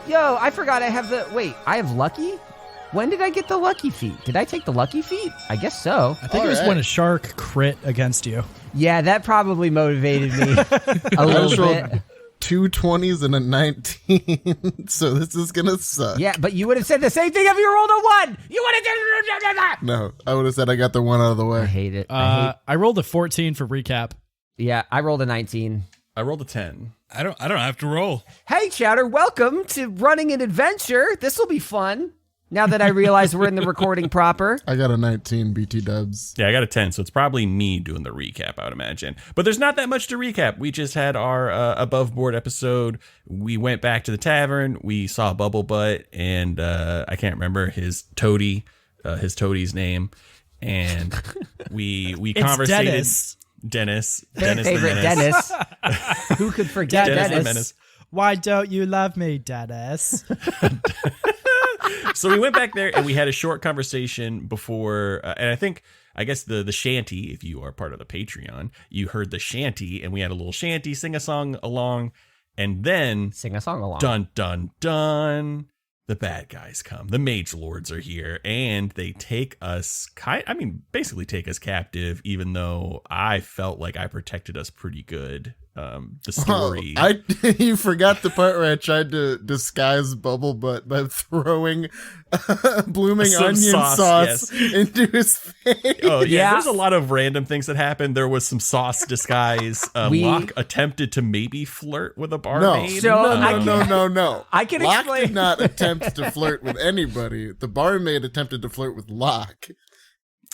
Yo, I forgot I have I have lucky? When did I get the lucky feat? Did I take the lucky feat? I guess so. I think it was when a shark crit against you. Yeah, that probably motivated me a little bit. 2 20s and a 19, so this is gonna suck. Yeah, but you would have said the same thing if you rolled a 1. You would have done that. No, I would have said I got the 1 out of the way. I hate it. I rolled a 14 for recap. Yeah, I rolled a 19. I rolled a 10. I don't have to roll. Hey, Chowder, welcome to running an adventure. This will be fun. Now that I realize we're in the recording proper. I got a 19, BT dubs. Yeah, I got a 10, so it's probably me doing the recap, I would imagine. But there's not that much to recap. We just had our above board episode. We went back to the tavern. We saw Bubble Butt, and I can't remember his toadie's name. And we conversated. Dennis. Favorite the Dennis. Who could forget Dennis? Dennis? The Menace. Why don't you love me, Dennis? So we went back there and we had a short conversation before, and I guess the shanty, if you are part of the Patreon, you heard the shanty, and we had a little shanty, sing a song along, and then Sing a song along. Dun, dun, dun. The bad guys come. The mage lords are here, and they take us, basically take us captive, even though I felt like I protected us pretty good. The story. You forgot the part where I tried to disguise Bubble Butt by throwing blooming Some onion sauce into his face. Oh, Yeah. There's a lot of random things that happened. There was some sauce disguise. Locke attempted to maybe flirt with a barmaid. No. I can Locke explain. did not attempt to flirt with anybody. The barmaid attempted to flirt with Locke.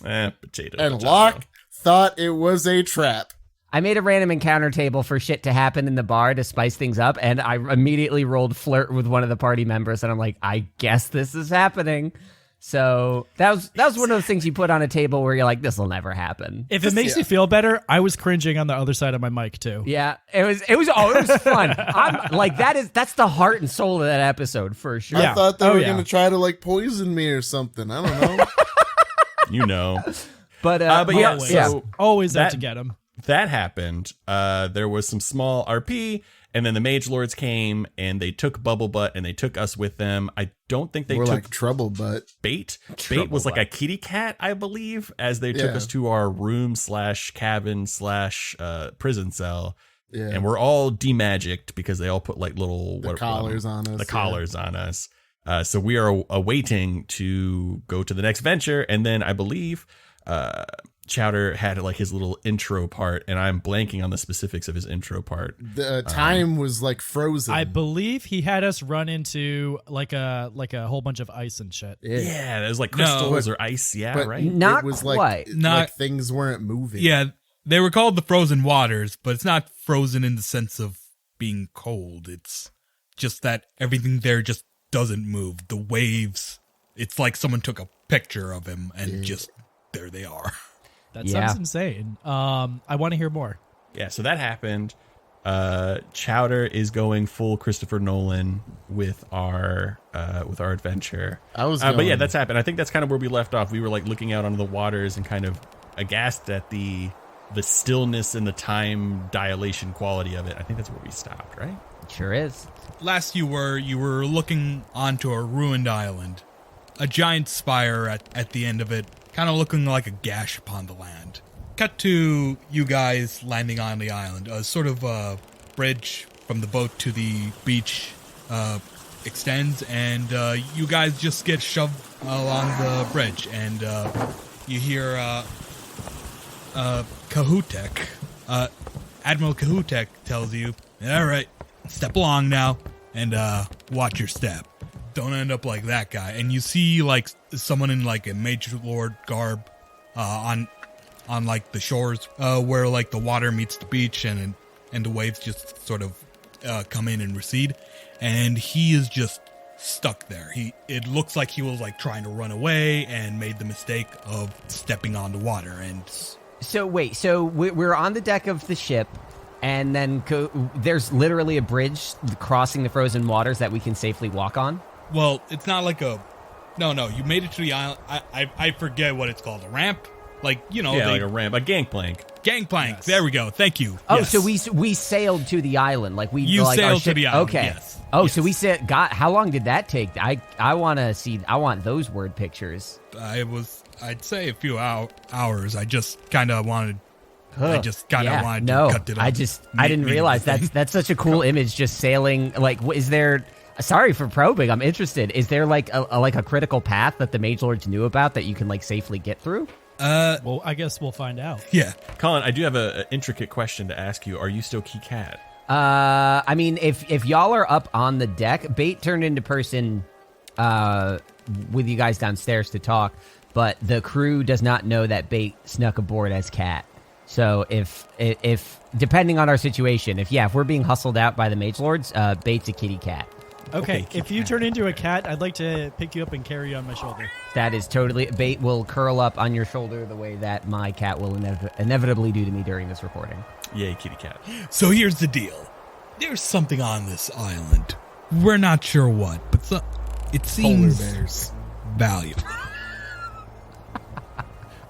Potato. And Locke thought it was a trap. I made a random encounter table for shit to happen in the bar to spice things up, and I immediately rolled flirt with one of the party members, and I'm like, I guess this is happening. So that was one of those things you put on a table where you're like, this will never happen. If it makes you feel better, I was cringing on the other side of my mic too. Yeah, it was fun. I'm like, that's the heart and soul of that episode for sure. I thought they were going to try to like poison me or something. I don't know. You know. But yeah, so always out to get him. That happened. There was some small RP, and then the mage lords came and they took Bubble Butt and they took us with them. I don't think they took like Trouble Butt. Bait. Bait was like a kitty cat, I believe, as they took us to our room / cabin / prison cell. Yeah. And we're all demagicked because they all put like little collars on us. The collars on us. So we are awaiting to go to the next venture, and then I believe Chowder had like his little intro part, and I'm blanking on the specifics of his intro part. The time was like frozen. I believe he had us run into like a whole bunch of ice and shit. Yeah, there's like crystals or ice. Yeah, but right. Not it was quite. like things weren't moving. Yeah, they were called the frozen waters, but it's not frozen in the sense of being cold. It's just that everything there just doesn't move. The waves, it's like someone took a picture of him and just there they are. That sounds insane. I want to hear more. Yeah, so that happened. Chowder is going full Christopher Nolan with our adventure. But yeah, that's happened. I think that's kind of where we left off. We were like looking out onto the waters and kind of aghast at the stillness and the time dilation quality of it. I think that's where we stopped, right? It sure is. Last you were looking onto a ruined island. A giant spire at the end of it, kind of looking like a gash upon the land. Cut to you guys landing on the island. A sort of bridge from the boat to the beach extends, and you guys just get shoved along the bridge, and you hear Kahutek. Admiral Kahutek tells you, all right, step along now, and watch your step. Don't end up like that guy. And you see like someone in like a Magelord garb on like the shores where like the water meets the beach and the waves just sort of come in and recede. And he is just stuck there. It looks like he was like trying to run away and made the mistake of stepping on the water. And so wait, so we're on the deck of the ship, and then there's literally a bridge crossing the frozen waters that we can safely walk on. Well, it's not like no, you made it to the island. I forget what it's called. A ramp? Like, you know. Yeah, like a ramp, a gangplank. Gangplank. Yes. There we go. Thank you. Oh, yes. so we sailed to the island. Like sailed to the island. Okay. Yes. Oh, yes. so we said, God, how long did that take? I want to see. I want those word pictures. I'd say a few hours. I just kind of wanted. I just kind of wanted to cut it up. I didn't realize that's such a cool image. Just sailing. Like, is there? Sorry for probing. I'm interested. Is there like a critical path that the Mage Lords knew about that you can like safely get through? Well, I guess we'll find out. Yeah. Colin, I do have an intricate question to ask you. Are you still Key Cat? I mean, if y'all are up on the deck, Bait turned into person with you guys downstairs to talk, but the crew does not know that Bait snuck aboard as Cat. So if depending on our situation, if we're being hustled out by the Mage Lords, Bait's a kitty cat. Okay, if you turn into a cat, I'd like to pick you up and carry you on my shoulder. That is totally... Bait will curl up on your shoulder the way that my cat will inevitably do to me during this recording. Yay, kitty cat. So here's the deal. There's something on this island. We're not sure what, but it seems valuable.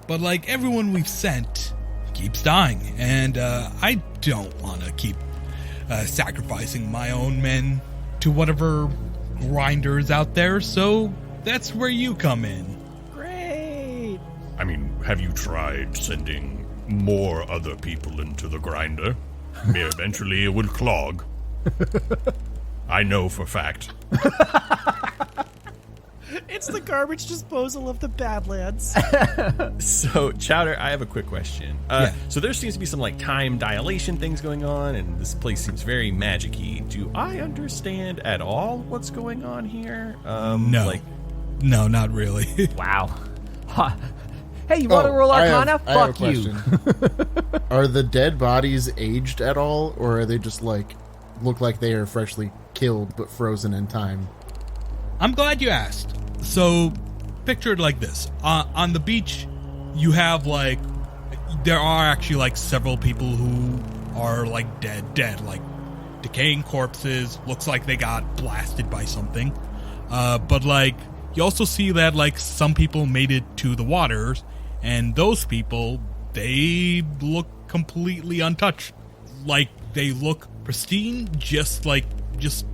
But like everyone we've sent keeps dying, and I don't want to keep sacrificing my own men to whatever grinders out there, so that's where you come in. Great! I mean, have you tried sending more other people into the grinder? Eventually it will clog. I know for fact. It's the garbage disposal of the Badlands. So, Chowder, I have a quick question. So there seems to be some like time dilation things going on, and this place seems very magic-y. Do I understand at all what's going on here? No. No, not really. Wow. Hey, you want to roll Arcana? Fuck you. Are the dead bodies aged at all, or are they just like look like they are freshly killed but frozen in time? I'm glad you asked. So, picture it like this. On the beach, you have, like, there are actually, like, several people who are, like, dead, like, decaying corpses. Looks like they got blasted by something. But, like, you also see that, like, some people made it to the waters, and those people, they look completely untouched. Like, they look pristine, just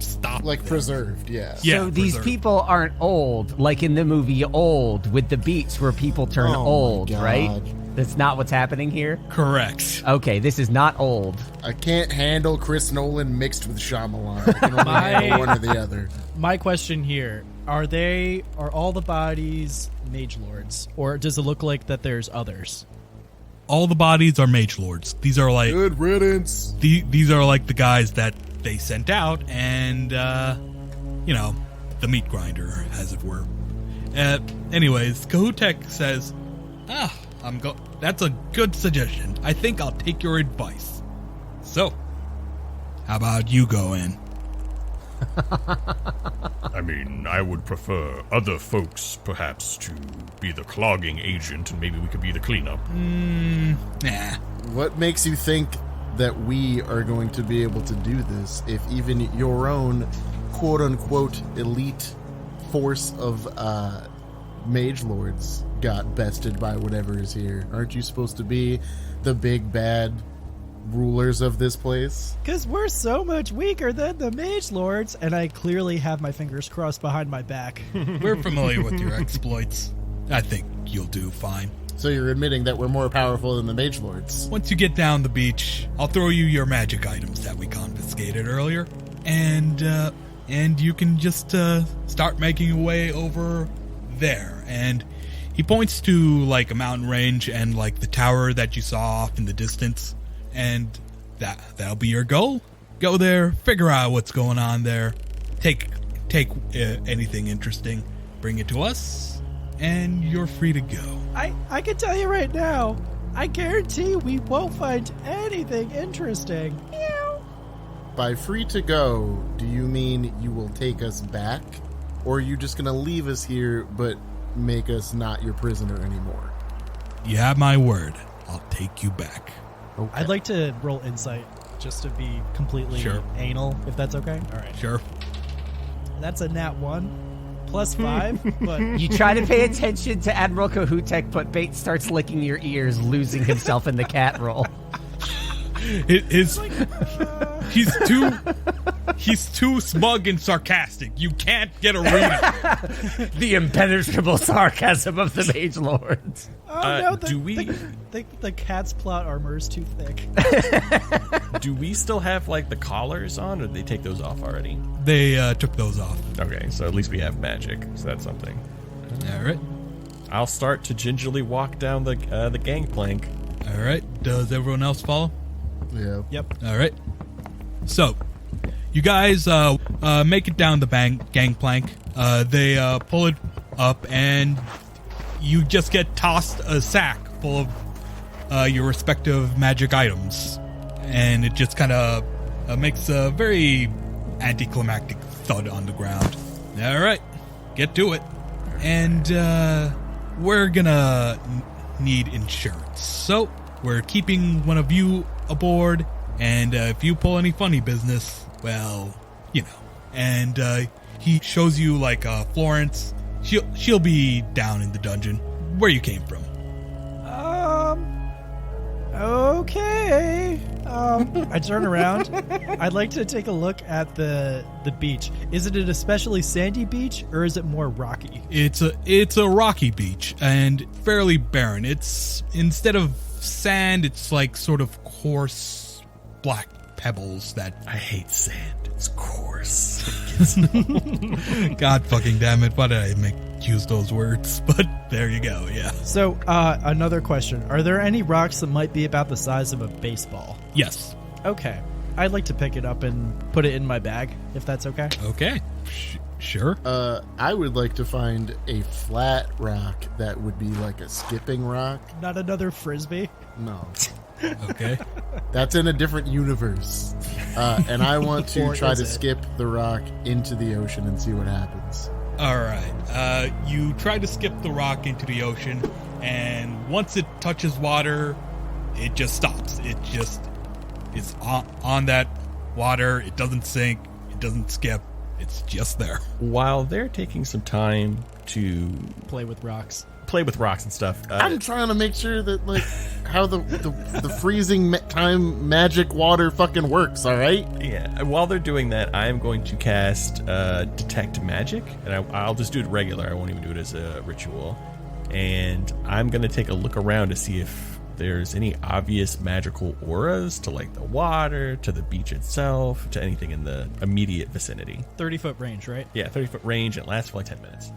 stop. Like preserved, yeah. So these people aren't old, like in the movie Old, with the beats where people turn old, right? That's not what's happening here? Correct. Okay, this is not old. I can't handle Chris Nolan mixed with Shyamalan. I can only handle one or the other. My question here, are all the bodies Mage Lords, or does it look like that there's others? All the bodies are Mage Lords. These are like... Good riddance. These are like the guys that they sent out, and the meat grinder, as it were. Anyways, Kahutek says, that's a good suggestion. I think I'll take your advice. So, how about you go in? I mean, I would prefer other folks, perhaps, to be the clogging agent, and maybe we could be the cleanup. Nah. What makes you think that we are going to be able to do this if even your own quote-unquote elite force of mage lords got bested by whatever is here? Aren't you supposed to be the big bad rulers of this place? Because we're so much weaker than the Mage Lords, and I clearly have my fingers crossed behind my back. We're familiar with your exploits. I think you'll do fine. So you're admitting that we're more powerful than the Mage Lords? Once you get down the beach, I'll throw you your magic items that we confiscated earlier, and you can just start making your way over there. And he points to like a mountain range and like the tower that you saw off in the distance, and that'll be your goal. Go there, figure out what's going on there, take anything interesting, bring it to us, and you're free to go. I can tell you right now, I guarantee we won't find anything interesting. By free to go, do you mean you will take us back? Or are you just going to leave us here but make us not your prisoner anymore? You have my word. I'll take you back. Okay. I'd like to roll insight just to be completely anal, if that's okay. All right. Sure. That's a nat 1. +5, but You try to pay attention to Admiral Kahutek, but Bait starts licking your ears, losing himself in the cat roll. He's too smug and sarcastic. You can't get a read. The impenetrable sarcasm of the Mage Lords. no, the cat's plot armor is too thick. Do we still have like the collars on, or did they take those off already? They took those off. Okay, so at least we have magic, so that's something. All right. I'll start to gingerly walk down the gangplank. All right. Does everyone else follow? Yeah. Yep. All right. So, you guys make it down the gangplank. They pull it up, and you just get tossed a sack full of your respective magic items. And it just kind of makes a very anticlimactic thud on the ground. All right. Get to it. And we're going to need insurance. So, we're keeping one of you aboard. And if you pull any funny business, well, you know. And he shows you like Florence. She'll be down in the dungeon where you came from. Okay. I turn around. I'd like to take a look at the beach. Is it an especially sandy beach, or is it more rocky? It's a rocky beach and fairly barren. It's, instead of sand, it's like sort of coarse black pebbles that... I hate sand. It's coarse. God fucking damn it. Why did I use those words? But there you go, yeah. So, another question. Are there any rocks that might be about the size of a baseball? Yes. Okay. I'd like to pick it up and put it in my bag, if that's okay. Okay. Sure. I would like to find a flat rock that would be like a skipping rock. Not another frisbee? No. Okay. That's in a different universe. And I want to Or try is to it? skip the rock into the ocean and see what happens. All right. You try to skip the rock into the ocean, and once it touches water, it just stops. It just is on that water. It doesn't sink. It doesn't skip. It's just there. While they're taking some time to Play with rocks. play with rocks and stuff, I'm trying to make sure that, like, how the freezing time magic water fucking works, all right? yeah. While they're doing that, I am going to cast detect magic, and I'll just do it regular. I won't even do it as a ritual. And I'm going to take a look around to see if there's any obvious magical auras to like the water, to the beach itself, to anything in the immediate vicinity. 30-foot range, right? Yeah, 30-foot range, and it lasts for like 10 minutes.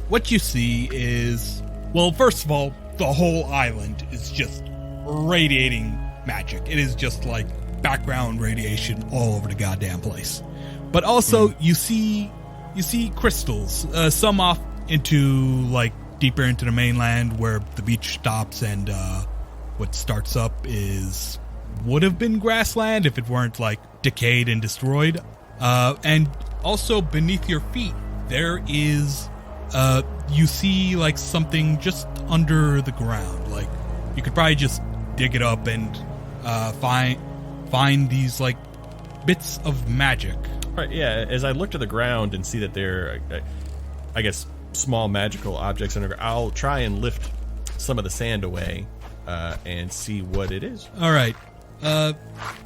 What you see is, well, first of all, the whole island is just radiating magic. It is just like background radiation all over the goddamn place. But also, you see crystals, some off into like deeper into the mainland where the beach stops, and what starts up would have been grassland if it weren't like decayed and destroyed. And also beneath your feet there is you see like something just under the ground. Like you could probably just dig it up and find these like bits of magic. Right, yeah, as I look to the ground and see that there are, I guess, small magical objects underground, I'll try and lift some of the sand away and see what it is. All right.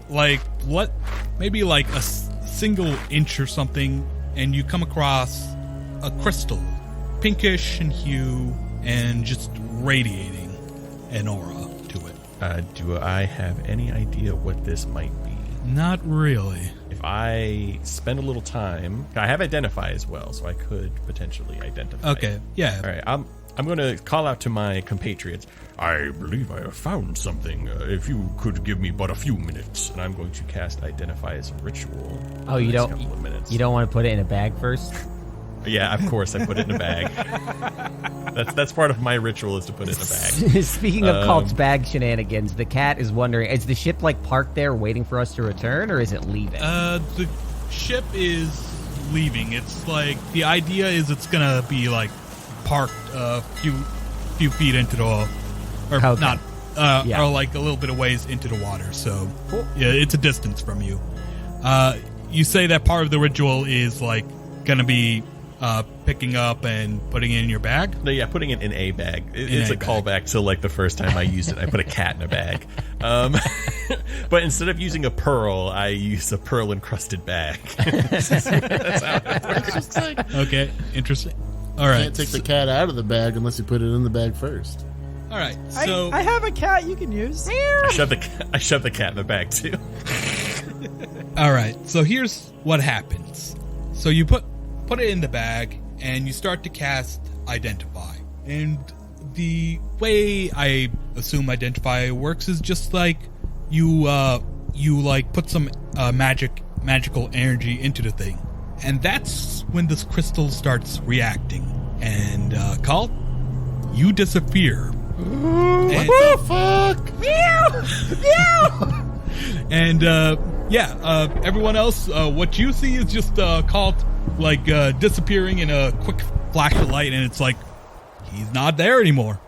Like what? Maybe like a single inch or something, and you come across a crystal, pinkish in hue and just radiating an aura to it. Do I have any idea what this might be? Not really. If I spend a little time, I have identify as well, so I could potentially identify. Okay, yeah. All right, I'm going to call out to my compatriots. I believe I have found something. If you could give me but a few minutes, and I'm going to cast identify as a ritual. Oh, you don't. Couple of minutes. You don't want to put it in a bag first? Yeah, of course I put it in a bag. That's part of my ritual, is to put it in a bag. Speaking of Kalt's bag shenanigans, the cat is wondering, is the ship like parked there waiting for us to return, or is it leaving? The ship is leaving. It's like the idea is it's gonna be like parked a few feet into the, or Okay. not, Yeah. or like a little bit of ways into the water. So yeah, it's a distance from you. You say that part of the ritual is like gonna be picking up and putting it in your bag? No, yeah, putting it in a bag. It's a callback to like the first time I used it. I put a cat in a bag. But instead of using a pearl, I use a pearl encrusted bag. That's how it works. Okay, interesting. All right. You can't take the cat out of the bag unless you put it in the bag first. All right. So I have a cat you can use. I shoved the cat in the bag too. All right. So here's what happens. So you put it in the bag and you start to cast Identify. And the way I assume Identify works is just like you like put some magical energy into the thing. And that's when this crystal starts reacting. And Kalt, you disappear. What the fuck? And everyone else, what you see is just Kalt like disappearing in a quick flash of light, and it's like he's not there anymore.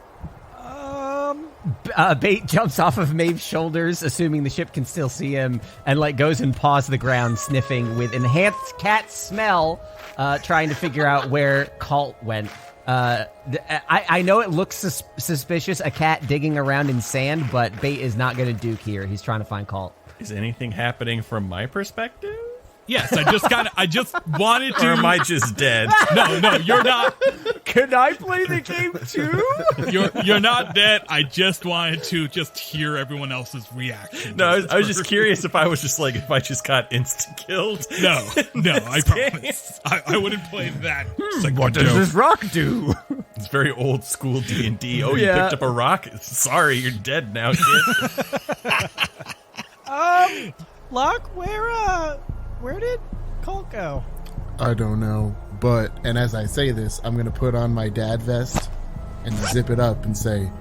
Bait jumps off of Maeve's shoulders, assuming the ship can still see him, and like goes and paws the ground, sniffing with enhanced cat smell, trying to figure out where Kalt went. I know it looks suspicious, a cat digging around in sand, but Bait is not going to duke here. He's trying to find Kalt. Is anything happening from my perspective? Yes, I just wanted to. Or am I just dead? No, you're not. Can I play the game too? You're not dead. I just wanted to just hear everyone else's reaction. No, I was just curious if I was just like, if I just got insta-killed. No, I promise. I wouldn't play that. What does this rock do? It's very old school D&D. Oh, you picked up a rock? Sorry, you're dead now, kid. Locke, where did Kalt go? I don't know. And as I say this, I'm going to put on my dad vest and zip it up and say,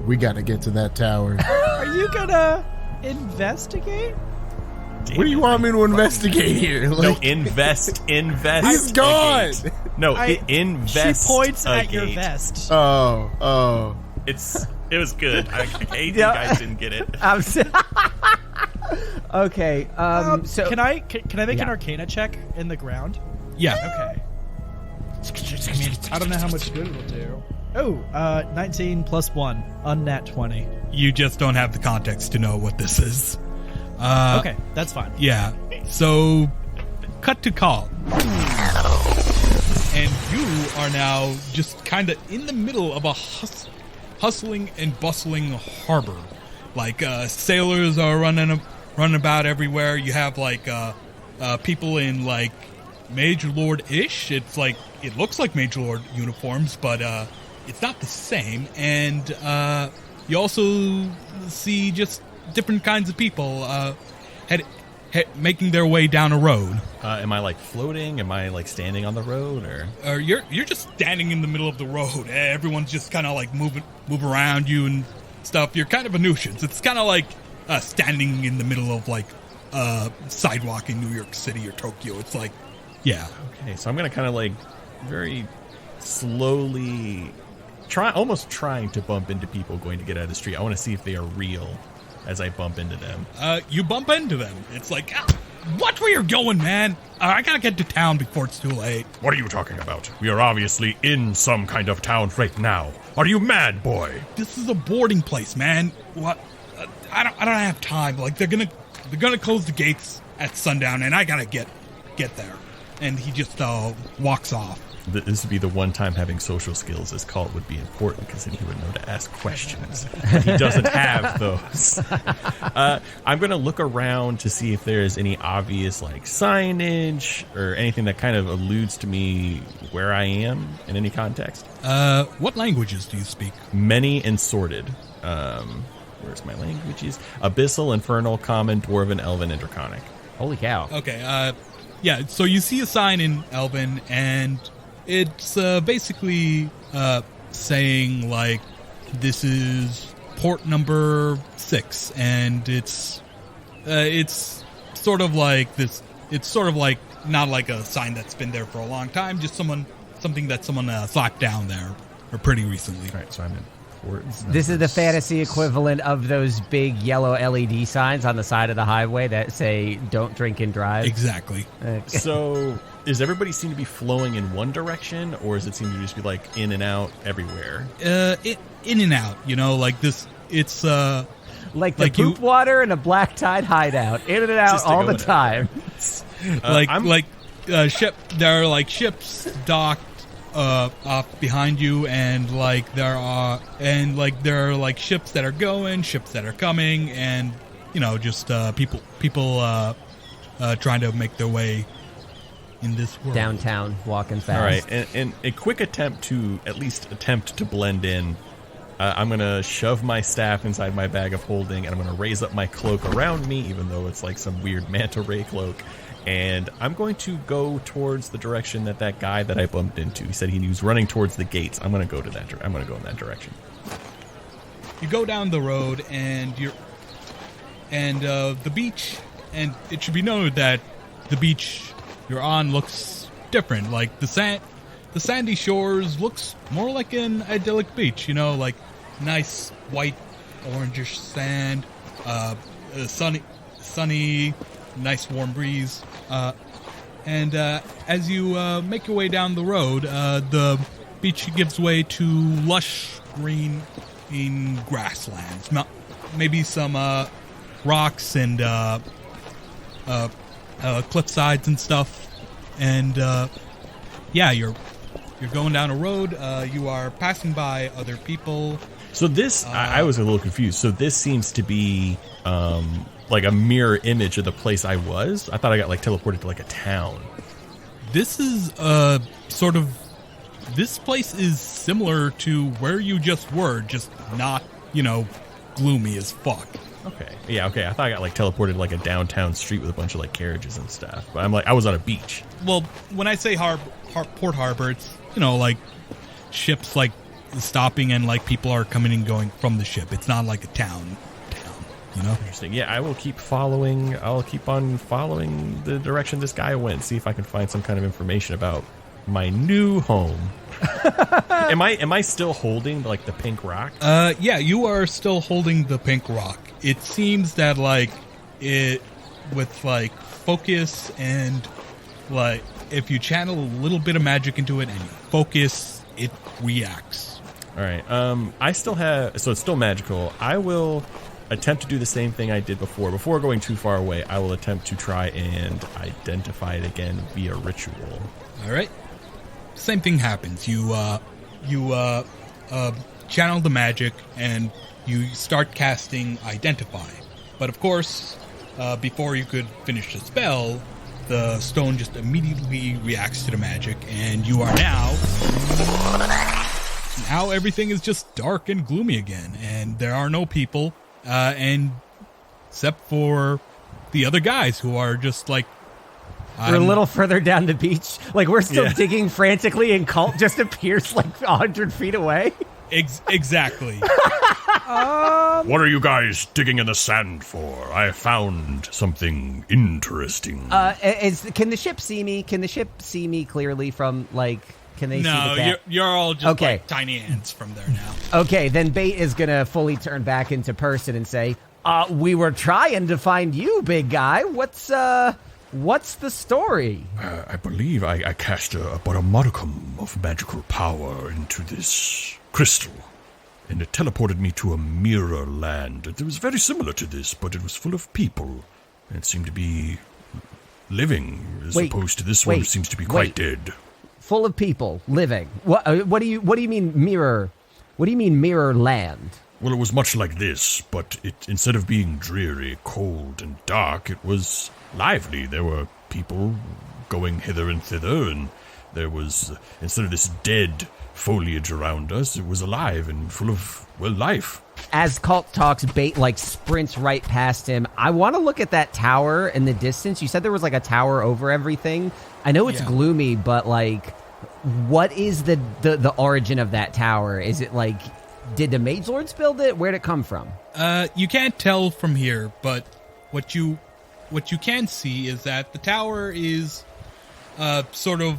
we got to get to that tower. Are you going to investigate? What do you want me to investigate here? No, invest. He's gone. No, invest. She points at your vest. Oh. It was good. I hate you guys didn't get it. Okay. So can I make an Arcana check in the ground? Yeah. Okay. I mean, I don't know how much good it'll do. Oh, 19 plus 1, unnat 20. You just don't have the context to know what this is. Okay, that's fine. Yeah. So, cut to Kalt. And you are now just kind of in the middle of a hustling and bustling harbor. Like, sailors are running about everywhere. You have, like, people in, like, Magelord-ish. It's like, it looks like Magelord uniforms, but it's not the same. And you also see just different kinds of people making their way down a road. Am I like floating? Am I like standing on the road, or you're just standing in the middle of the road? Everyone's just kind of like move around you and stuff. You're kind of a nuisance. It's kind of like standing in the middle of like sidewalk in New York City or Tokyo. It's like, yeah. Okay, so I'm gonna kind of like very slowly almost trying to bump into people going to get out of the street. I want to see if they are real as I bump into them. You bump into them. It's like, watch where you're going, man. I gotta get to town before it's too late. What are you talking about? We are obviously in some kind of town right now. Are you mad, boy? This is a boarding place, man. What? I don't have time. Like they're gonna close the gates at sundown, and I gotta get there. And he just walks off. This would be the one time having social skills as Kalt would be important, because then he would know to ask questions. But he doesn't have those. I'm going to look around to see if there's any obvious like signage or anything that kind of alludes to me where I am in any context. What languages do you speak? Many and sorted. Where's my languages? Abyssal, Infernal, Common, Dwarven, Elven, and Draconic. Holy cow. Okay, yeah, so you see a sign in Elven, and it's basically saying, like, this is port number 6, and it's sort of like this. It's sort of like not like a sign that's been there for a long time, just something that someone slapped down there or pretty recently. All right, so I'm in towards. This is the fantasy equivalent of those big yellow LED signs on the side of the highway that say "Don't drink and drive." Exactly. So, does everybody seem to be flowing in one direction, or does it seem to just be like in and out everywhere? In and out. You know, like this. It's like the poop water in a black tide hideout, in and out all the time. Ship. There are like ships docked off behind you, and there are like ships that are going, ships that are coming, and just people trying to make their way in this world. Downtown, walking fast. All right, and a quick attempt to blend in. I'm going to shove my staff inside my bag of holding, and I'm going to raise up my cloak around me, even though it's like some weird manta ray cloak. And I'm going to go towards the direction that guy that I bumped into. He said he was running towards the gates. I'm going to go to that. I'm going to go in that direction. You go down the road, and the beach. And it should be noted that the beach you're on looks different. Like the sandy shores looks more like an idyllic beach. Like nice white, orangish sand, sunny. Nice warm breeze, and as you make your way down the road, the beach gives way to lush green grasslands, maybe some rocks and cliff sides and stuff, and you're going down a road. You are passing by other people. So this, I was a little confused. So this seems to be like a mirror image of the place I was. I thought I got teleported to a town. This is this place is similar to where you just were, just not, gloomy as fuck. Okay. Yeah, okay. I thought I got teleported to a downtown street with a bunch of carriages and stuff. But I was on a beach. Well, when I say Port Harbor, it's, ships stopping and people are coming and going from the ship. It's not like a town. Interesting. Yeah, I will keep following. I'll keep on following the direction this guy went. See if I can find some kind of information about my new home. Am I still holding the pink rock? Yeah, you are still holding the pink rock. It seems that it with focus and if you channel a little bit of magic into it and you focus, it reacts. All right. I still have. So it's still magical. I will attempt to do the same thing I did before. Before going too far away, I will attempt to try and identify it again via ritual. All right. Same thing happens. You channel the magic and you start casting Identify. But of course, before you could finish the spell, the stone just immediately reacts to the magic, and you are now everything is just dark and gloomy again, and there are no people. And except for the other guys who are just we're a little further down the beach. We're still digging frantically, and Kalt just appears 100 feet away. Exactly. What are you guys digging in the sand for? I found something interesting. Can the ship see me? Can the ship see me clearly from Can they see the cat? No, you're all just tiny ants from there now. Okay, then Bait is going to fully turn back into person and say, we were trying to find you, big guy. What's the story? I believe I cast but a modicum of magical power into this crystal, and it teleported me to a mirror land. It was very similar to this, but it was full of people, and it seemed to be living, as opposed to this one, which seems to be quite dead. Full of people living. What do you mean mirror? What do you mean mirror land? Well, it was much like this, but instead of being dreary, cold, and dark, it was lively. There were people going hither and thither, and there was, instead of this dead foliage around us, it was alive and full of, life. As Kalt talks, Bait sprints right past him. I want to look at that tower in the distance. You said there was a tower over everything. I know it's gloomy, but what is the origin of that tower? Is it did the Magelords build it? Where'd it come from? You can't tell from here, but what you can see is that the tower is sort of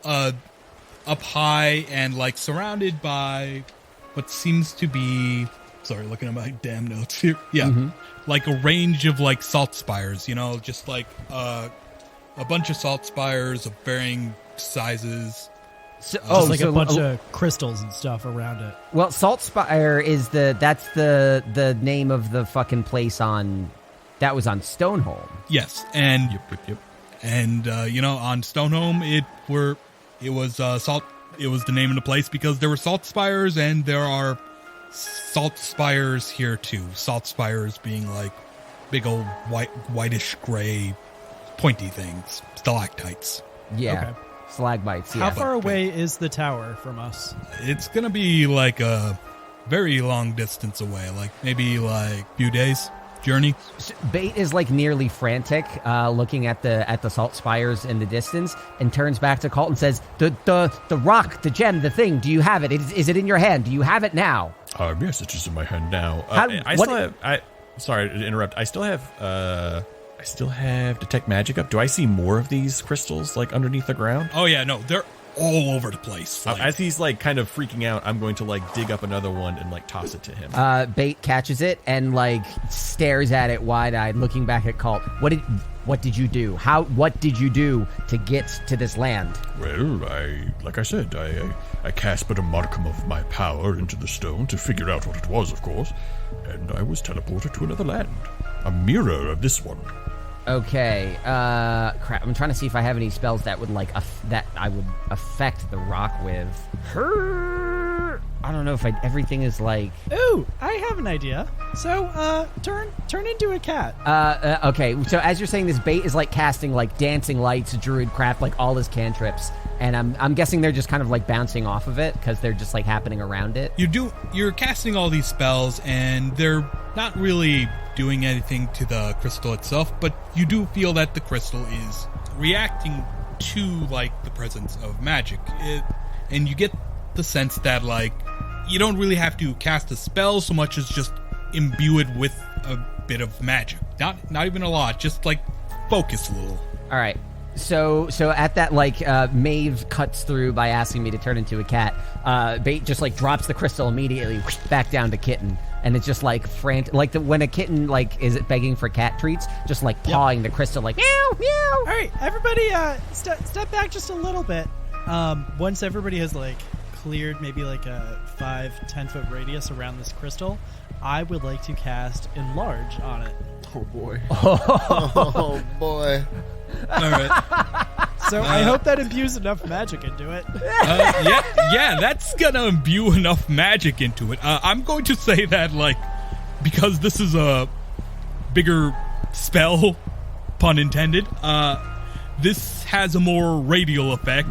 up high and surrounded by what seems to be, sorry, looking at my damn notes here. Yeah, like a range of like salt spires, just like a bunch of salt spires of varying sizes. A bunch of crystals and stuff around it. Well, Salt Spire is that's the name of the fucking place that was on Stoneholm. Yes, and yep. And on Stoneholm it was salt. It was the name of the place because there were salt spires, and there are salt spires here too. Salt spires being like big old whitish gray pointy things, stalactites. Yeah. Okay. Stalagmites, yeah. How far away is the tower from us? It's going to be like a very long distance away, like maybe like a few days journey. Bait is like nearly frantic, looking at the salt spires in the distance, and turns back to Kalt and says, the rock, the gem, the thing, do you have it? Is it in your hand? Do you have it now? Yes, it is in my hand now. Sorry to interrupt. I still have detect magic up. Do I see more of these crystals like underneath the ground? Oh yeah, no, they're all over the place. As he's like kind of freaking out, I'm going to like dig up another one and like toss it to him. Bait catches it and like stares at it wide-eyed, looking back at Kalt. What did you do? What did you do to get to this land? Well, I cast but a modicum of my power into the stone to figure out what it was, of course, and I was teleported to another land, a mirror of this one. Okay, crap. I'm trying to see if I have any spells that would that I would affect the rock with. I don't know if everything is like. Ooh, I have an idea. So, turn into a cat. Okay. So as you're saying this, Bait is like casting like dancing lights, druid craft, like all his cantrips, and I'm guessing they're just kind of like bouncing off of it because they're just like happening around it. You're casting all these spells, and they're not really doing anything to the crystal itself, but you do feel that the crystal is reacting to like the presence of magic, and you get the sense that like you don't really have to cast a spell so much as just imbue it with a bit of magic. Not even a lot, just like focus a little. All right. So at that, like, Maeve cuts through by asking me to turn into a cat. Bait just like drops the crystal immediately back down to Kitten, and it's just like frantic, like when a kitten like is begging for cat treats, just like pawing the crystal, like meow meow. All right, everybody, step back just a little bit. Once everybody has like cleared maybe like a 5-10 foot radius around this crystal, I would like to cast Enlarge on it. Oh boy. Oh boy. All right. So I hope that imbues enough magic into it. Yeah, that's gonna imbue enough magic into it. I'm going to say that, like, because this is a bigger spell, pun intended, this has a more radial effect,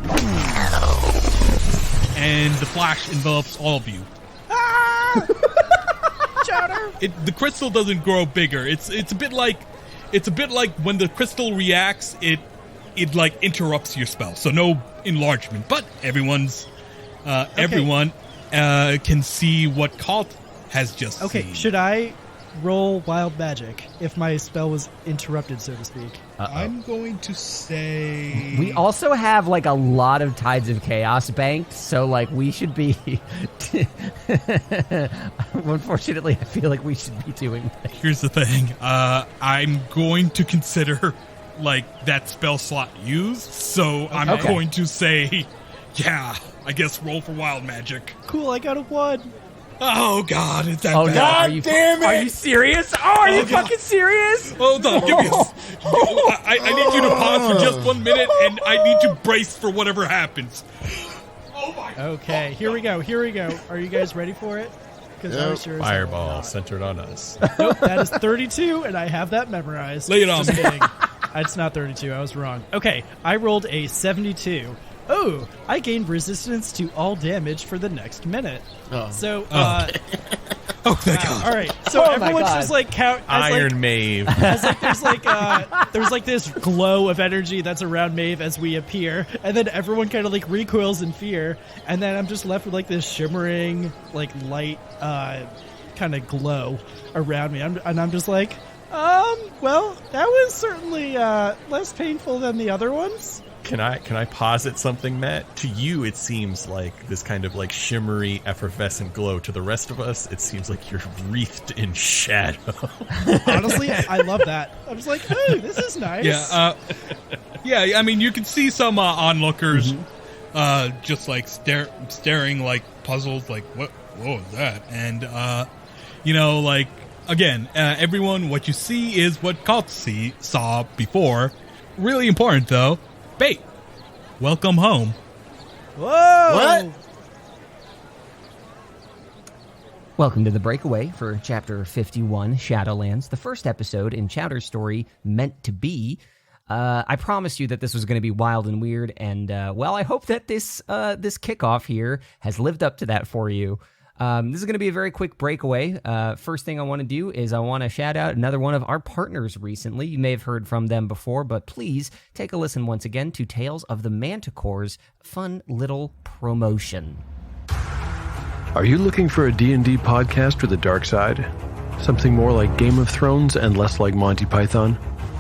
and the flash envelops all of you. Chowder! The crystal doesn't grow bigger. It's a bit like when the crystal reacts, it like interrupts your spell. So no enlargement, but everyone can see what Kalt has just seen. Should I roll wild magic if my spell was interrupted, so to speak? I'm going to say we also have like a lot of Tides of Chaos banked, so like we should be unfortunately I feel like we should be doing that. Here's the thing, I'm going to consider like that spell slot used, so I'm going to say I guess roll for wild magic. Cool, I got a 1. Oh God, it's that bad. God damn it! Are you serious? Are you fucking serious? Hold on, give me I need you to pause for just 1 minute, and I need to brace for whatever happens. Oh my God. Okay, here we go. Are you guys ready for it? Because sure Fireball centered on us. Nope, that is 32, and I have that memorized. Lay it on me. Just kidding. It's not 32, I was wrong. Okay, I rolled a 72. Oh, I gained resistance to all damage for the next minute. So, thank God. All right. So everyone's just like count. Iron Maeve. As like there's like this glow of energy that's around Maeve as we appear, and then everyone kind of like recoils in fear, and then I'm just left with like this shimmering, like light, kind of glow around me. I'm just like, Well, that was certainly less painful than the other ones. Can I posit something, Matt? To you, it seems like this kind of like shimmery, effervescent glow. To the rest of us, it seems like you're wreathed in shadow. Honestly, I love that. I was like, "Ooh, this is nice." Yeah. I mean, you can see some onlookers, just like staring like puzzled, like what was that? And like again, everyone, what you see is what Kalt saw before. Really important though. Bait, welcome home. Whoa! What? Welcome to the breakaway for Chapter 51, Shadowlands, the first episode in Chowder's story, Meant to Be. I promised you that this was going to be wild and weird, and, I hope that this kickoff here has lived up to that for you. This is going to be a very quick breakaway. First thing I want to do is I want to shout out another one of our partners recently. You may have heard from them before, but please take a listen once again to Tales of the Manticore's fun little promotion. Are you looking for a D&D podcast with a dark side? Something more like Game of Thrones and less like Monty Python?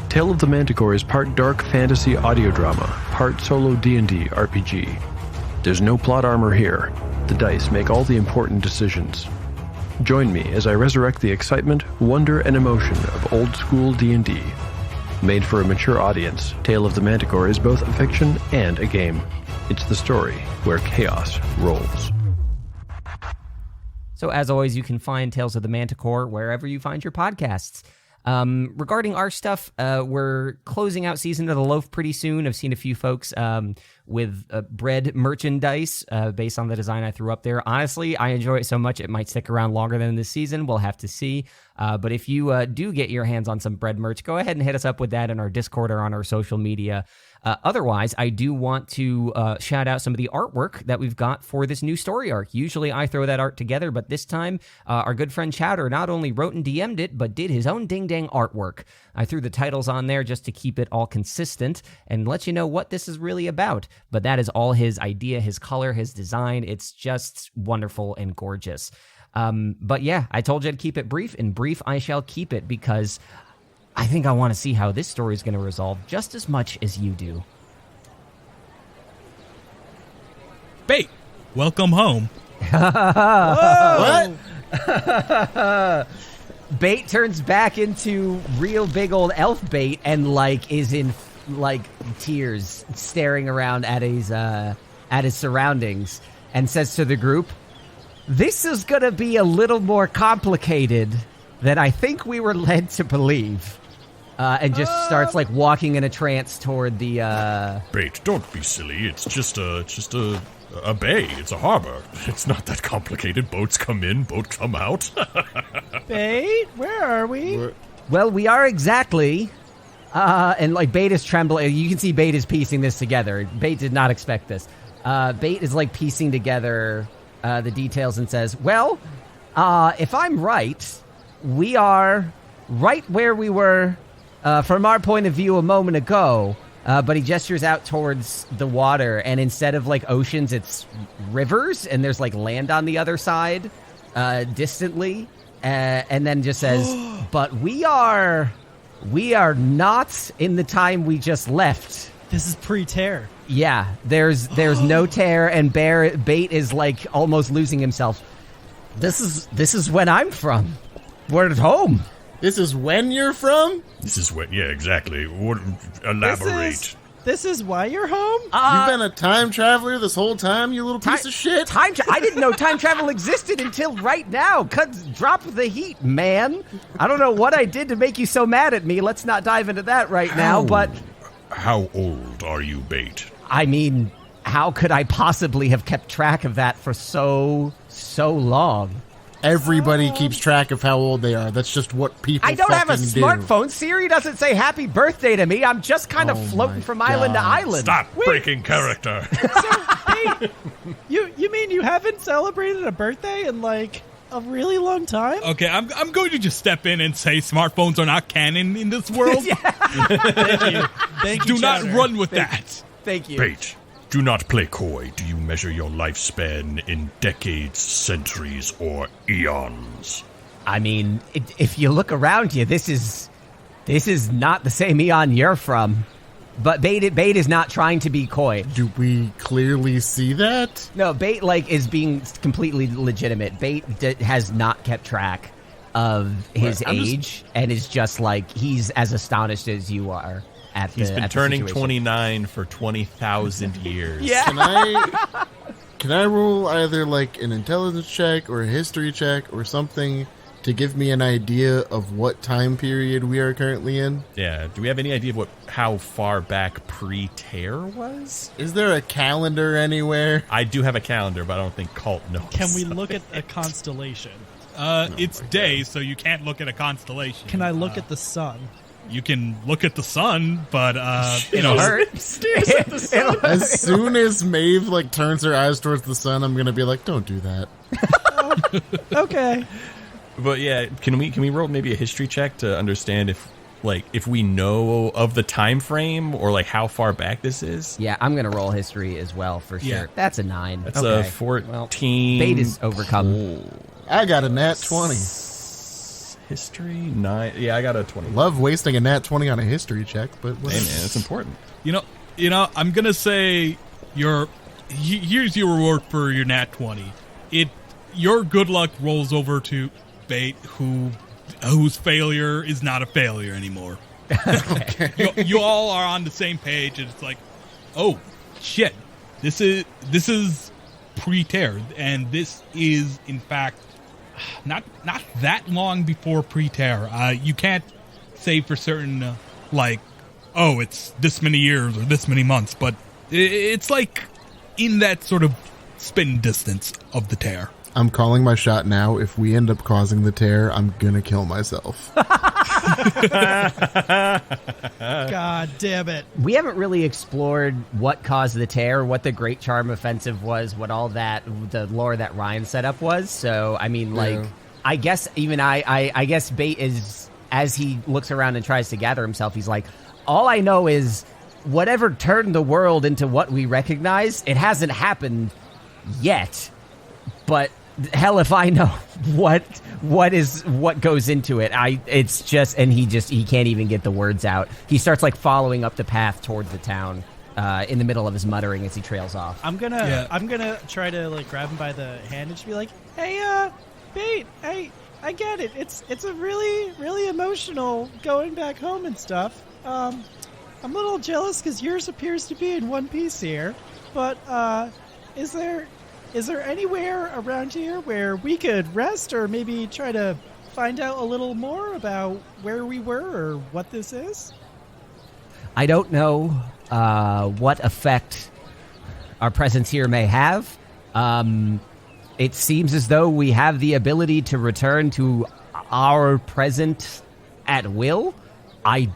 Tale of the Manticore is part dark fantasy audio drama, part solo D&D RPG. There's no plot armor here. The dice make all the important decisions. Join me as I resurrect the excitement, wonder, and emotion of old-school D&D. Made for a mature audience, Tale of the Manticore is both a fiction and a game. It's the story where chaos rolls. So as always, you can find Tales of the Manticore wherever you find your podcasts. Regarding our stuff, we're closing out Season of the Loaf pretty soon. I've seen a few folks with bread merchandise based on the design I threw up there. Honestly, I enjoy it so much it might stick around longer than this season. We'll have to see. But if you do get your hands on some bread merch, go ahead and hit us up with that in our Discord or on our social media. Otherwise, I do want to shout out some of the artwork that we've got for this new story arc. Usually I throw that art together, but this time our good friend Chowder not only wrote and DM'd it, but did his own ding-dang artwork. I threw the titles on there just to keep it all consistent and let you know what this is really about. But that is all his idea, his color, his design. It's just wonderful and gorgeous. But yeah, I told you to keep it brief, and brief I shall keep it because I think I want to see how this story is going to resolve just as much as you do. Bait, welcome home. What? Bait turns back into real big old elf Bait and is in tears, staring around at his surroundings, and says to the group, "This is going to be a little more complicated than I think we were led to believe." And just starts walking in a trance toward the Bait, don't be silly. It's just a bay. It's a harbor. It's not that complicated. Boats come in, boats come out. Bait, where are we? Well, we are exactly. And Bait is trembling. You can see Bait is piecing this together. Bait did not expect this. Bait is piecing together the details and says, "Well, if I'm right, we are right where we were from our point of view a moment ago." But he gestures out towards the water, and instead of oceans, it's rivers, and there's land on the other side, distantly, and then just says, "But we are not in the time we just left." This is pre-tear. Yeah, there's no tear, and Bait is almost losing himself. This is when I'm from. We're at home. This is when you're from? This is when, yeah, exactly. Elaborate. This is why you're home? You've been a time traveler this whole time, you little piece of shit? I didn't know time travel existed until right now. Drop the heat, man. I don't know what I did to make you so mad at me. Let's not dive into that right now, but... How old are you, Bait? I mean, how could I possibly have kept track of that for so long? Everybody keeps track of how old they are. That's just what people I don't have a do. smartphone. Siri doesn't say happy birthday to me. I'm just kind of floating from island to island. Stop breaking character. So, you mean you haven't celebrated a birthday in a really long time? Okay, I'm going to just step in and say smartphones are not canon in this world. Thank you. Do not run with that. Thank you. Bait, do not play coy. Do you measure your lifespan in decades, centuries, or eons? I mean, if you look around you, this is This is not the same Eon you're from. But Bait is not trying to be coy. Do we clearly see that? No, Bait is being completely legitimate. Bait has not kept track of his age and is just he's as astonished as you are at He's been turning 29 for 20,000 years. Yeah. Can I roll either an intelligence check or a history check or something to give me an idea of what time period we are currently in? Yeah. Do we have any idea of how far back pre-Tear was? Is there a calendar anywhere? I do have a calendar, but I don't think Kalt knows. Can we look at a constellation? It's day, so you can't look at a constellation. Can I look at the sun? You can look at the sun, but it'll hurt. As soon as Maeve turns her eyes towards the sun, I'm gonna be like, "Don't do that." Okay. But yeah, can we roll maybe a history check to understand if we know of the time frame or how far back this is? Yeah, I'm gonna roll history as well for sure. Yeah. That's a 9. That's a 14. Well, Bait is overcome. I got a nat 20. History 9. Yeah, I got a 20. Love wasting a nat 20 on a history check, but hey man, it's important. You know, I'm gonna say here's your reward for your nat 20. Your good luck rolls over to Bait, whose failure is not a failure anymore. Okay. You all are on the same page, and it's oh shit, this is pre-Tear, and this is in fact not that long before pre-Tear. You can't say for certain it's this many years or this many months, but it's in that sort of spin distance of the Tear. I'm calling my shot now. If we end up causing the Tear, I'm gonna kill myself. God damn it. We haven't really explored what caused the Tear, what the Great Charm Offensive was, what all that, the lore that Ryan set up was. So, I mean, I guess even I guess Bait is, as he looks around and tries to gather himself, he's like, all I know is whatever turned the world into what we recognize, it hasn't happened yet. But hell if I know what goes into it. It's just, and he can't even get the words out. He starts following up the path towards the town in the middle of his muttering as he trails off. I'm gonna try to like grab him by the hand and just be like, "Hey, Bait, I get it. It's a really, really emotional going back home and stuff. I'm a little jealous because yours appears to be in one piece here. But is there anywhere around here where we could rest or maybe try to find out a little more about where we were or what this is?" I don't know what effect our presence here may have. It seems as though we have the ability to return to our present at will. I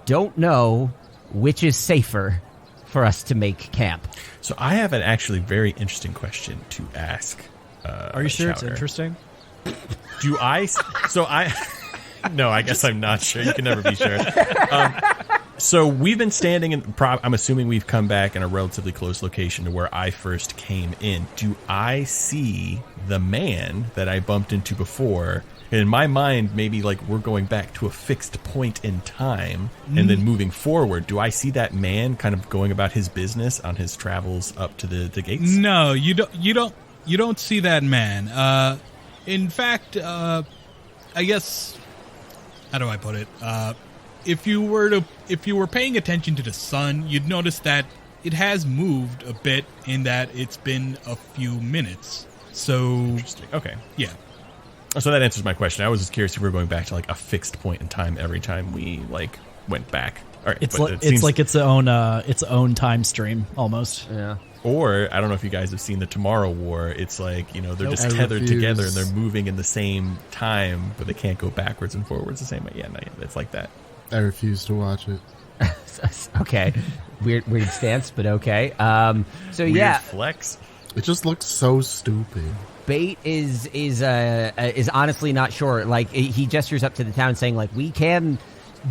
don't know which is safer for us to make camp. So I have an actually very interesting question to ask. Are you sure Chowder. it's interesting? Do I? So I... No, I guess I'm not sure. You can never be sure. So we've been standing in... I'm assuming we've come back in a relatively close location to where I first came in. Do I see the man that I bumped into before? In my mind, maybe like we're going back to a fixed point in time and then moving forward. Do I see that man kind of going about his business on his travels up to the gates? No, you don't see that man. In fact, I guess, how do I put it? If you were paying attention to the sun, you'd notice that it has moved a bit in that it's been a few minutes. So interesting. Okay. Yeah. So that answers my question. I was just curious if we were going back to like a fixed point in time every time we like went back. All right, it's like its own time stream almost. Yeah. Or I don't know if you guys have seen the Tomorrow War. It's like, you know, they're just tethered together and they're moving in the same time, but they can't go backwards and forwards the same way. Yeah, no, it's like that. I refuse to watch it. Okay, weird stance, but okay. So Weird yeah, flex. It just looks so stupid. Bait is honestly not sure. Like he gestures up to the town, saying like, "We can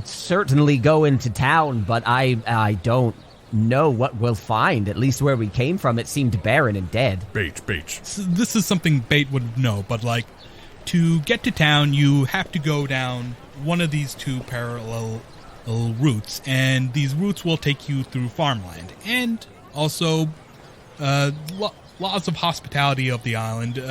certainly go into town, but I don't know what we'll find. At least where we came from, it seemed barren and dead." Bait. So this is something Bait would know, but like to get to town, you have to go down one of these two parallel routes, and these routes will take you through farmland and also laws of hospitality of the island.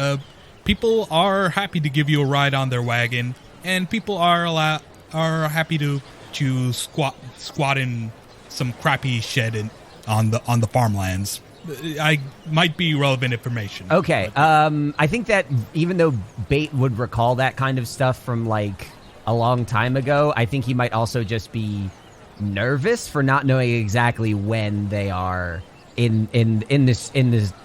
People are happy to give you a ride on their wagon, and people are happy to squat in some crappy shed on the farmlands. I might be relevant information. Okay, I think that even though Bait would recall that kind of stuff from like a long time ago, I think he might also just be nervous for not knowing exactly when they are in this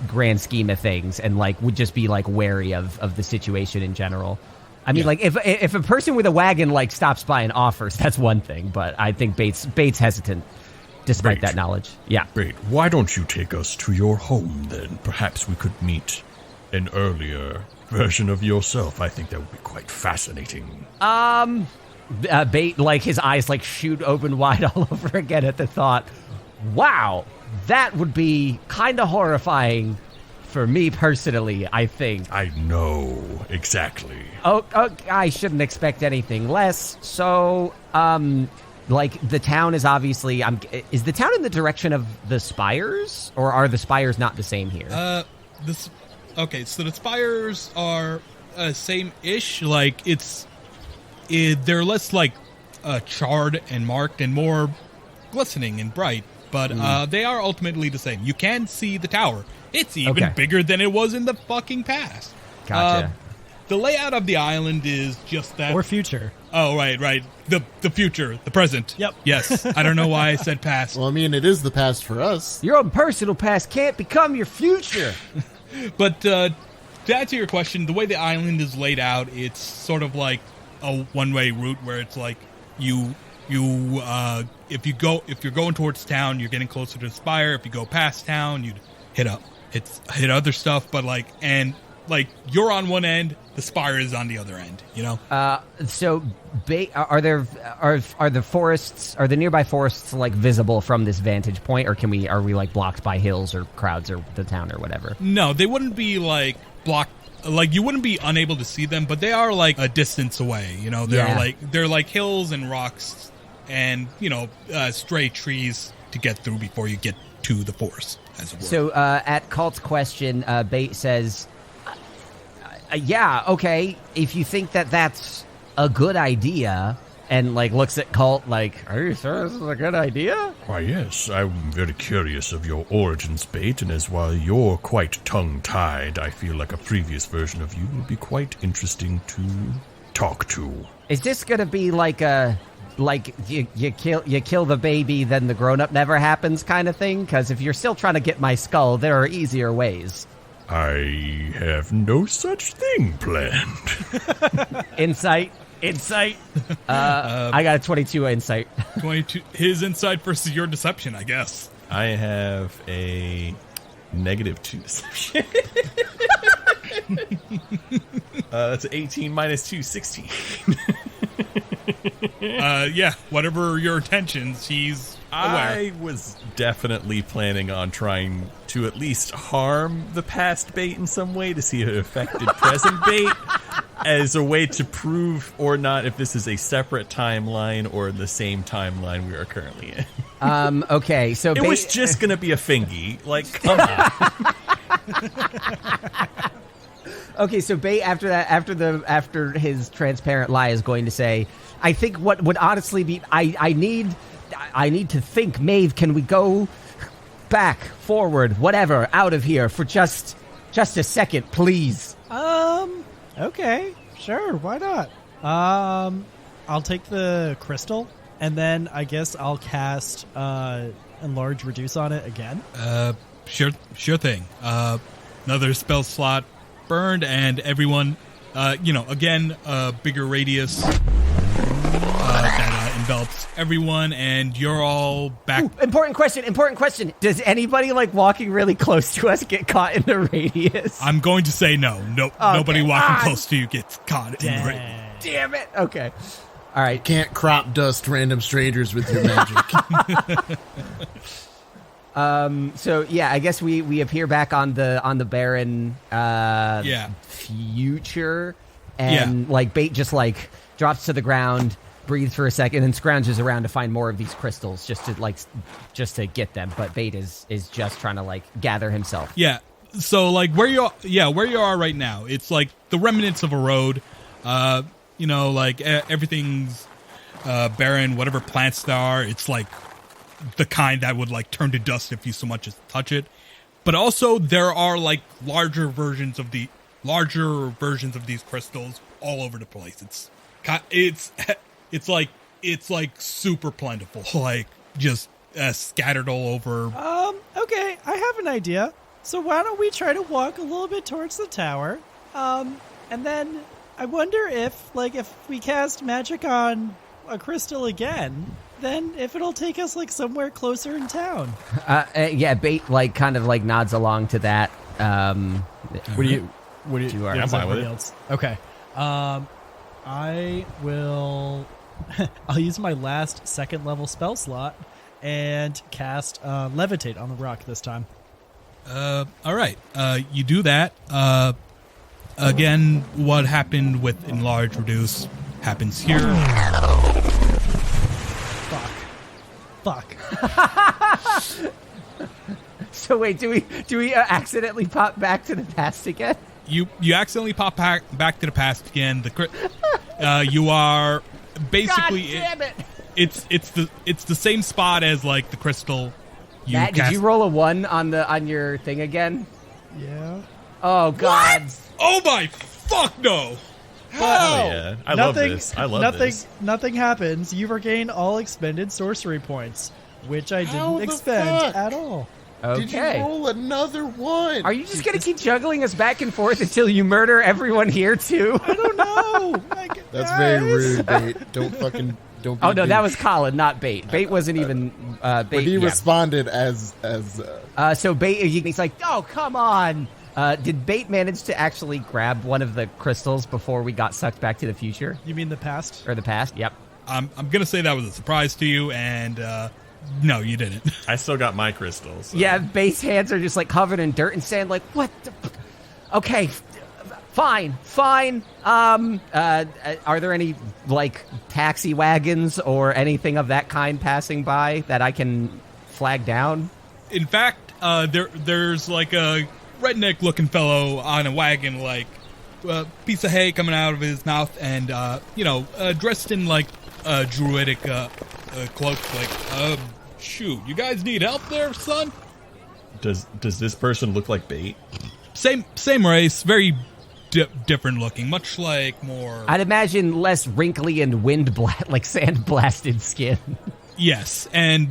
grand scheme of things, and like would just be like wary of the situation in general. I mean, like if a person with a wagon like stops by and offers, that's one thing, but I think Bait's hesitant. Despite that knowledge. Yeah. Great. Why don't you take us to your home, then? Perhaps we could meet an earlier version of yourself. I think that would be quite fascinating. Bait, like, his eyes, like, shoot open wide all over again at the thought. Wow, that would be kind of horrifying for me personally, I think. I know. Exactly. Oh, I shouldn't expect anything less. So, like, the town is obviously... is the town in the direction of the spires? Or are the spires not the same here? Okay, so the spires are same-ish. Like, they're less, like, charred and marked and more glistening and bright. But they are ultimately the same. You can see the tower. It's even bigger than it was in the fucking past. Gotcha. The layout of the island is just that. Or future. Oh, right. The future, the present. Yep. Yes. I don't know why I said past. Well, I mean, it is the past for us. Your own personal past can't become your future. But to answer your question, the way the island is laid out, it's sort of like a one-way route where it's like if you're going towards town, you're getting closer to the spire. If you go past town, you'd hit other stuff. But you're on one end, the spire is on the other end. You know. So, are the forests? Are the nearby forests like visible from this vantage point, or are we like blocked by hills or crowds or the town or whatever? No, they wouldn't be like blocked. Like you wouldn't be unable to see them, but they are like a distance away. You know, they're like hills and rocks, and stray trees to get through before you get to the forest. As it were. So, at Kalt's question, Bait says, "Yeah, okay. If you think that that's a good idea," and like looks at Kalt like, "Are you sure this is a good idea?" Why, yes. I'm very curious of your origins, Bait, and as while you're quite tongue-tied, I feel like a previous version of you would be quite interesting to talk to. Is this gonna be like you kill the baby, then the grown-up never happens kind of thing? Because if you're still trying to get my skull, there are easier ways. I have no such thing planned. Insight. I got a 22 insight. 22. His insight versus your deception, I guess. I have a -2 deception. That's 18 minus 2, 16. Yeah, whatever your intentions, he's aware. I was definitely planning on trying to at least harm the past Bait in some way to see if it affected present Bait as a way to prove or not if this is a separate timeline or the same timeline we are currently in. Okay, so it was just gonna be a fingy. Like, come on. Okay, so Bait after his transparent lie is going to say, I think what would honestly be I need to think, Maeve, can we go back, forward, whatever, out of here for just a second, please? Okay, sure, why not? I'll take the crystal, and then I guess I'll cast Enlarge Reduce on it again. Sure thing. Another spell slot burned, and everyone, again, a bigger radius that envelops everyone, and you're all back. Ooh, important question. Does anybody like walking really close to us get caught in the radius? I'm going to say no. Nope. Okay. Nobody walking close to you gets caught in the radius. Damn it. Okay. All right. You can't crop dust random strangers with your magic. So yeah, I guess we appear back on the barren future, and like Bait just like drops to the ground, breathes for a second and scrounges around to find more of these crystals just to get them. But Bait is just trying to like gather himself. Yeah. So like where you are right now, it's like the remnants of a road. Like everything's barren. Whatever plants there are, it's like the kind that would like turn to dust if you so much as touch it. But also there are like larger versions of these crystals all over the place. It's like super plentiful, like just scattered all over. Okay, I have an idea. So why don't we try to walk a little bit towards the tower, and then I wonder if we cast magic on a crystal again, then if it'll take us like somewhere closer in town. Yeah, Bait like kind of like nods along to that. What do you? I'm fine with it. Else? Okay. I will. I'll use my last second level spell slot and cast Levitate on the rock this time. All right. You do that. Again, what happened with Enlarge Reduce happens here. Fuck. So wait, do we accidentally pop back to the past again? You accidentally pop back to the past again. You are basically. God damn it! It's the same spot as like the crystal. Matt, did you roll a 1 on your thing again? Yeah. Oh God! What? Oh my fuck no! Oh yeah, I love this. Nothing happens. You regain all expended sorcery points, which I didn't expend at all. Okay. Did you roll another 1? Are you just gonna keep juggling us back and forth until you murder everyone here too? I don't know. That's very rude, Bait. Don't. Oh no, that was Colin, not Bait. Bait wasn't even. Bait. But he responded as. So Bait, he's like, "Oh, come on." Did Bait manage to actually grab one of the crystals before we got sucked back to the future? You mean the past? Or the past? Yep. I'm gonna say that was a surprise to you, and no, you didn't. I still got my crystals. So. Yeah, Bait's hands are just like covered in dirt and sand. Like, what? Okay, fine. Are there any like taxi wagons or anything of that kind passing by that I can flag down? In fact, there's like a redneck-looking fellow on a wagon, like a piece of hay coming out of his mouth, and dressed in like a druidic cloak. Like, shoot, you guys need help there, son? Does this person look like Bait? Same race, very different looking, much like more. I'd imagine less wrinkly and like sand blasted skin. Yes, and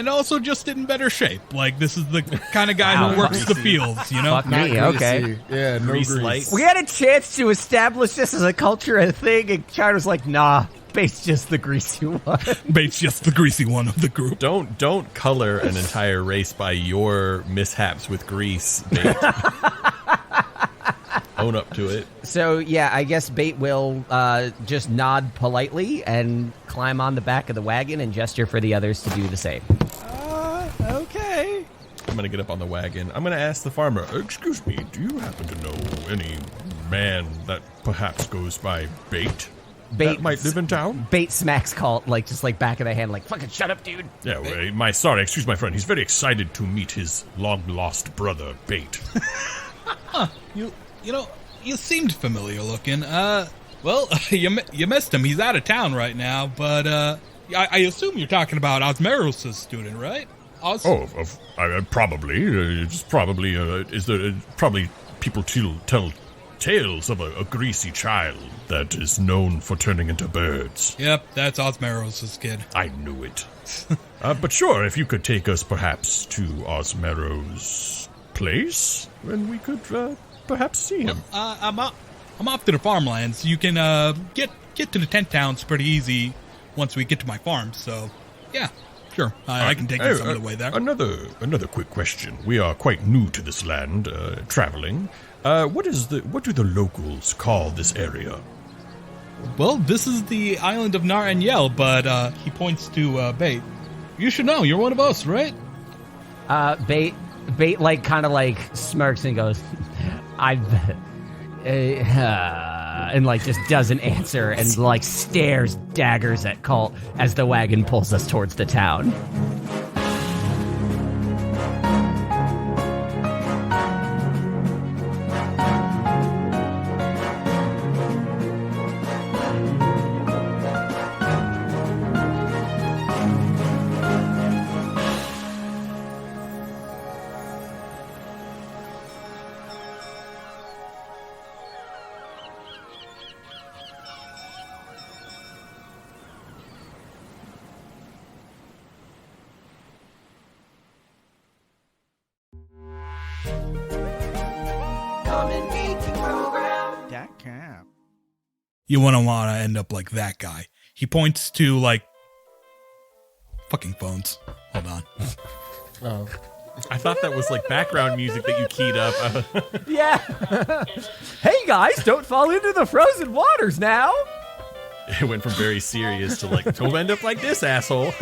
also just in better shape. Like, this is the kind of guy who works the fields, you know? Fuck me, okay. Yeah, no grease. Light. We had a chance to establish this as a culture and a thing, and Chowder's like, nah, Bait's just the greasy one. Bait's just the greasy one of the group. Don't color an entire race by your mishaps with grease, Bait. Own up to it. So, yeah, I guess Bait will just nod politely and climb on the back of the wagon and gesture for the others to do the same. Okay. I'm going to get up on the wagon. I'm going to ask the farmer, excuse me, do you happen to know any man that perhaps goes by Bait? Bait that might live in town? Bait smacks Kalt, like, just like back of the hand, like, fucking shut up, dude. Yeah, well, excuse my friend. He's very excited to meet his long-lost brother, Bait. You seemed familiar looking. Well, you missed him. He's out of town right now, but I assume you're talking about Osmeros' student, right? Probably. It's probably. Is there probably people tell tales of a greasy child that is known for turning into birds? Yep, that's Osmeros' kid. I knew it. But sure, if you could take us perhaps to Osmeros' place, then we could perhaps see him. I'm off to the farmlands. You can get to the tent towns pretty easy once we get to my farm. So, yeah, sure, I can take you some of the way there. Another quick question. We are quite new to this land, traveling. What do the locals call this area? Well, this is the island of Nar and Yell, but he points to Bait. You should know. You're one of us, right? Bait like kind of like smirks and goes, and like just doesn't answer and like stares daggers at Kalt as the wagon pulls us towards the town. You wouldn't want to end up like that guy. He points to, like, fucking phones. Hold on. Oh. I thought that was, like, background music that you keyed up. Yeah. Hey, guys, don't fall into the frozen waters now. It went from very serious to, like, don't end up like this, asshole.